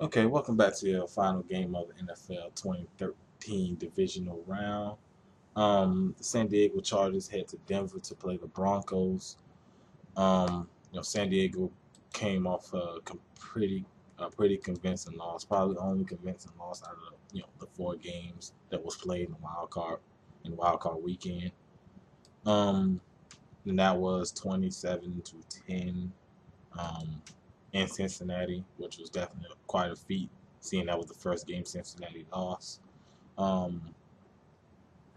Okay, welcome back to the final game of the NFL 2013 Divisional Round. The San Diego Chargers head to Denver to play the Broncos. San Diego came off a pretty convincing loss, probably the only convincing loss out of the 4 games that was played in wild card weekend. Um, and that was 27-10. Um, in Cincinnati, which was definitely quite a feat, seeing that was the first game Cincinnati lost. Um,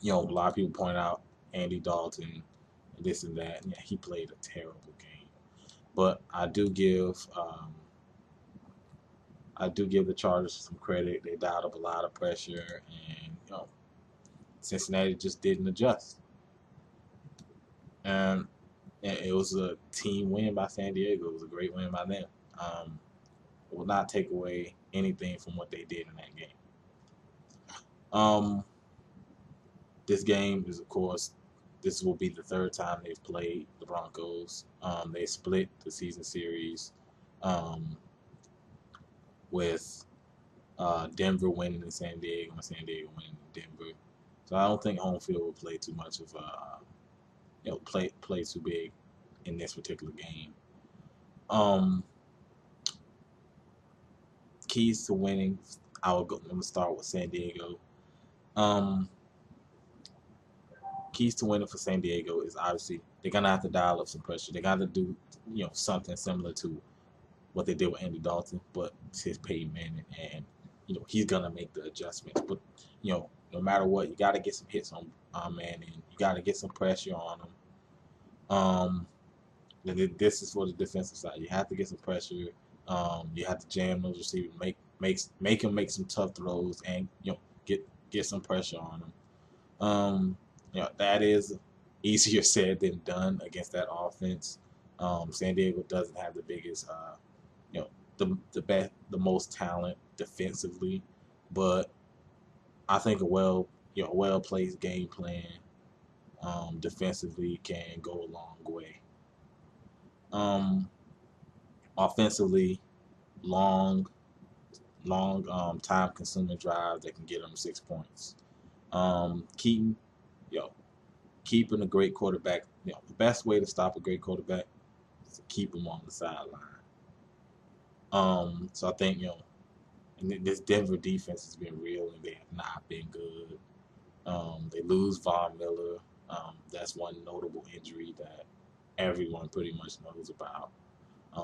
a lot of people point out Andy Dalton, this and that. Yeah, he played a terrible game, but I do give the Chargers some credit. They dialed up a lot of pressure, and Cincinnati just didn't adjust. And it was a team win by San Diego. It was a great win by them. Will not take away anything from what they did in that game. Um, this game is, of course, this will be the third time they've played the Broncos. They split the season series um, with Denver winning in San Diego and San Diego winning in Denver. So I don't think home field will play too much of play too big in this particular game. Um, Keys to winning. I'm gonna start with San Diego. Um, Keys to winning for San Diego is obviously they're gonna have to dial up some pressure. They got to do something similar to what they did with Andy Dalton, but it's his Peyton Manning, and he's gonna make the adjustments. But no matter what, you got to get some hits on Manning. You got to get some pressure on him. This is for the defensive side. You have to get some pressure. You have to jam those receivers, make him make some tough throws, and get some pressure on him. That is easier said than done against that offense. San Diego doesn't have the biggest, the most talent defensively, but I think a well placed game plan defensively can go a long way. Um, Offensively, long, time consuming drives that can get them 6 points. Keaton, yo, keeping a great quarterback, the best way to stop a great quarterback is to keep him on the sideline. So I think, and this Denver defense has been real and they have not been good. They lose Von Miller. That's one notable injury that everyone pretty much knows about.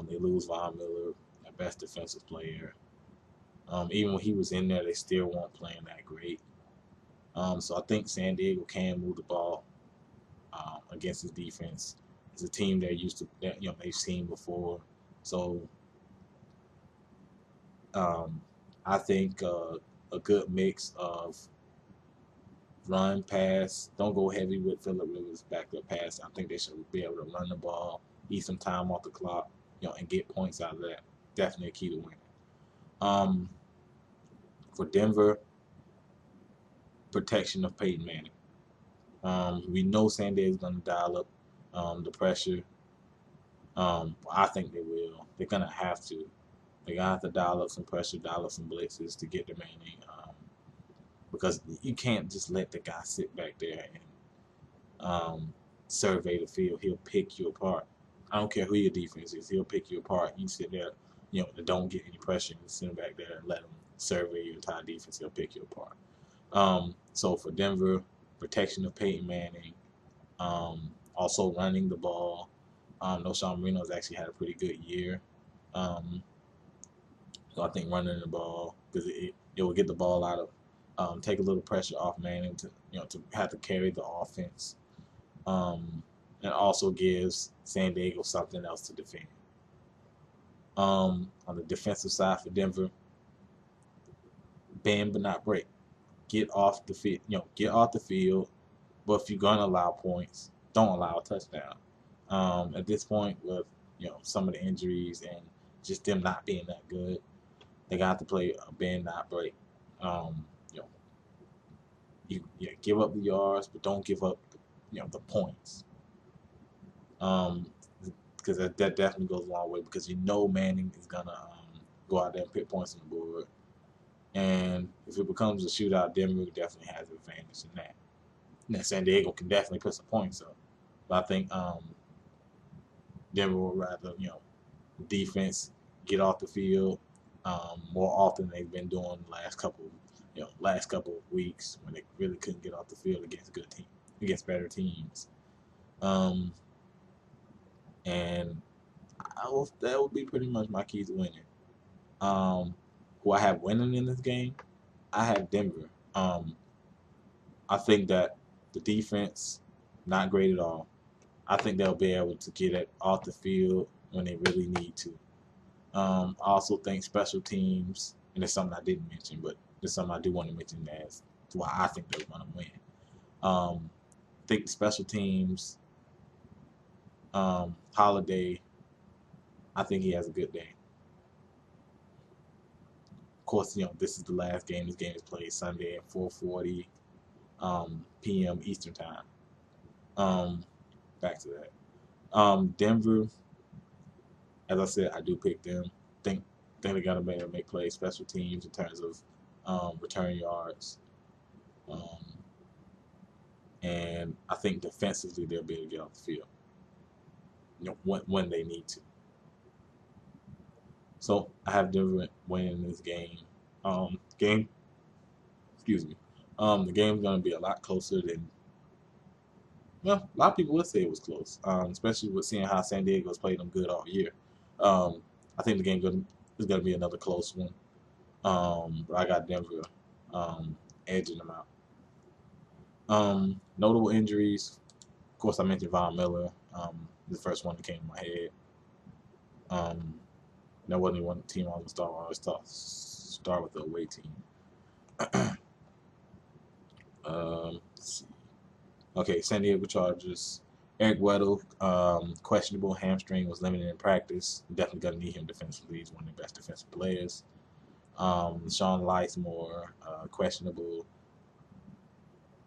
They lose Von Miller, their best defensive player. Even when he was in there, they still weren't playing that great. So I think San Diego can move the ball against his defense. It's a team they're used to, that they've seen before. So I think a good mix of run, pass. Don't go heavy with Phillip Rivers backup pass. I think they should be able to run the ball, eat some time off the clock, and get points out of that. Definitely a key to winning. Um, for Denver, protection of Peyton Manning. We know San Diego's going to dial up the pressure. I think they will. They're going to have to. They're going to have to dial up some pressure, dial up some blitzes to get the Manning. Because you can't just let the guy sit back there and survey the field. He'll pick you apart. I don't care who your defense is. He'll pick you apart. You sit there, don't get any pressure and sit back there and let him survey your entire defense. He'll pick you apart. So for Denver, protection of Peyton Manning, also running the ball. No, Sean Marino's actually had a pretty good year. So I think running the ball, because it will get the ball out of, take a little pressure off Manning to have to carry the offense. And also gives San Diego something else to defend. On the defensive side for Denver, bend but not break. Get off the field, get off the field. But if you're gonna allow points, don't allow a touchdown. At this point, with some of the injuries and just them not being that good, they got to play a bend not break. Um, you know, you give up the yards, but don't give up the points. Because that definitely goes a long way. Because Manning is gonna go out there and put points on the board. And if it becomes a shootout, Denver definitely has an advantage in that. Now, San Diego can definitely put some points up. But I think Denver would rather, defense get off the field more often than they've been doing the last couple of weeks when they really couldn't get off the field against better teams. And that would be pretty much my key to winning. Who I have winning in this game, I have Denver. I think that the defense, not great at all. I think they'll be able to get it off the field when they really need to. I also think special teams, and it's something I didn't mention, but it's something I do want to mention as to why I think they're going to win. I think special teams, Holiday, I think he has a good day. Of course, this is the last game. This game is played Sunday at 4:40 p.m. Eastern time. Back to that. Denver, as I said, I do pick them. Think they got to be able to make plays, special teams in terms of return yards. And I think defensively they'll be able to get off the field. When they need to. So I have Denver winning this game. Excuse me. The game's gonna be a lot closer than. Well, a lot of people would say it was close, especially with seeing how San Diego's played them good all year. I think the game is gonna be another close one. But I got Denver edging them out. Notable injuries. Of course, I mentioned Von Miller. The first one that came to my head. That wasn't even one team I was start. I always start with the away team. Let's see. Okay, San Diego Chargers. Eric Weddle, questionable hamstring, was limited in practice. Definitely gonna need him defensively. He's one of the best defensive players. Sean Lysmore, questionable.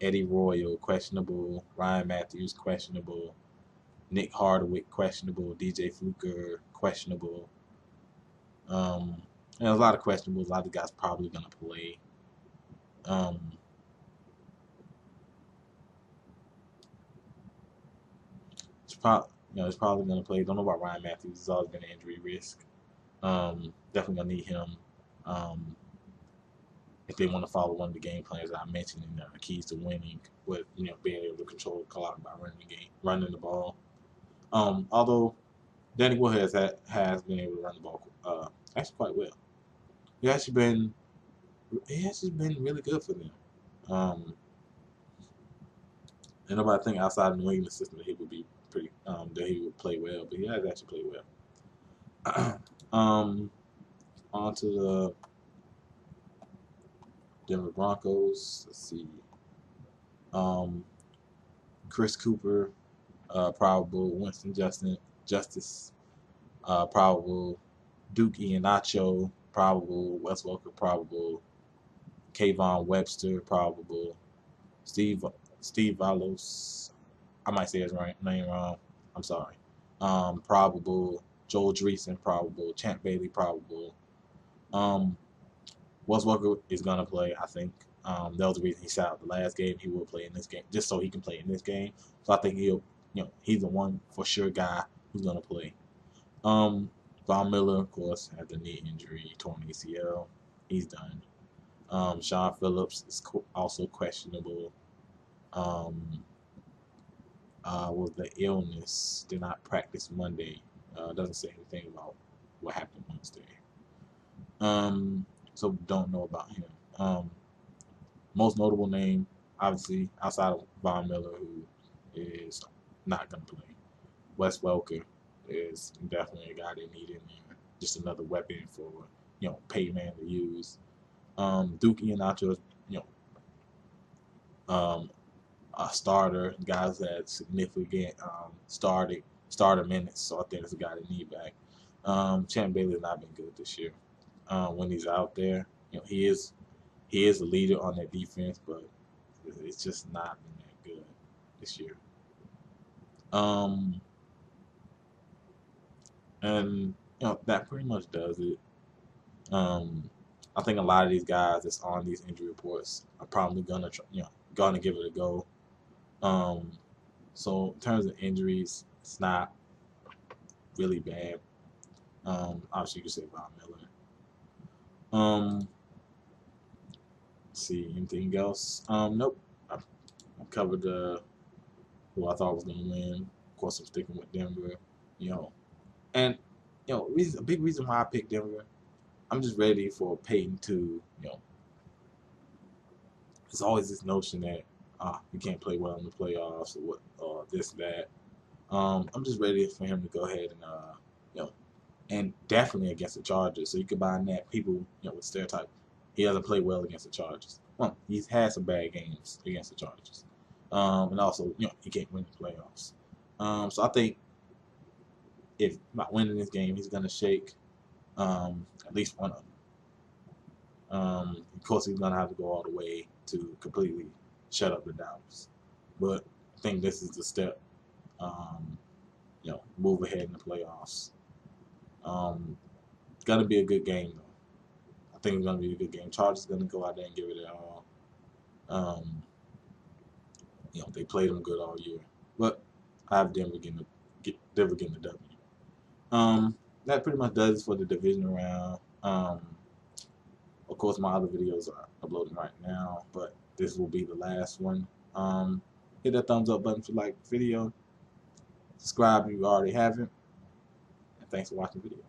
Eddie Royal, questionable. Ryan Matthews, questionable. Nick Hardwick, questionable. DJ Fluker, questionable. And a lot of questionables. A lot of guys probably gonna play. It's probably gonna play. Don't know about Ryan Matthews. He's always been an injury risk. Definitely gonna need him. If they want to follow one of the game plans that I mentioned in the keys to winning, with being able to control the clock by running the ball. Although Danny Wood has been able to run the ball actually quite well. He has been really good for them. And nobody think outside of the New England system that he would be that he would play well, but he has actually played well. On to the Denver Broncos. Let's see. Chris Cooper, probable. Winston Justice, probable. Duke Iheanacho, probable. Wes Welker, probable. Kayvon Webster, probable. Steve Valos, I might say his name wrong. I'm sorry. Probable. Joel Dreesen, probable. Champ Bailey, probable. Wes Welker is gonna play. I think that was the reason he sat out the last game. He will play in this game just so he can play in this game. So I think he's the one for sure guy who's gonna play. Von Miller, of course, had the knee injury, torn ACL. He's done. Sean Phillips is also questionable. With the illness, did not practice Monday. Doesn't say anything about what happened Wednesday. So don't know about him. Most notable name, obviously, outside of Von Miller, who is not going to play. Wes Welker is definitely a guy they need in there. Just another weapon for Peyton Man to use. Duke Iheanacho is a starter. Guys that significant starter minutes, so I think it's a guy they need back. Champ Bailey has not been good this year. When he's out there, he is a leader on that defense, but it's just not been that good this year. And that pretty much does it. I think a lot of these guys that's on these injury reports are probably gonna gonna give it a go. So in terms of injuries, it's not really bad. Obviously you can say Von Miller. Let's see, anything else? Nope. I covered who I thought was gonna win. Of course, I'm sticking with Denver. You know, and a big reason why I picked Denver. I'm just ready for Peyton to, there's always this notion that you can't play well in the playoffs or what, or this that. I'm just ready for him to go ahead and and definitely against the Chargers. So you could buy that people with stereotype. He doesn't play well against the Chargers. Well, he's had some bad games against the Chargers, and also he can't win the playoffs. So I think if not winning this game, he's gonna shake at least one of them. Of course, he's gonna have to go all the way to completely shut up the doubters. But I think this is the step. Um, move ahead in the playoffs. It's gonna be a good game though. I think it's gonna be a good game. Chargers gonna go out there and give it all. They played them good all year, but I have Denver getting the W. That pretty much does it for the divisional round. Of course, my other videos are uploading right now, but this will be the last one. Hit that thumbs up button if you like the video. Subscribe if you already haven't. And thanks for watching the video.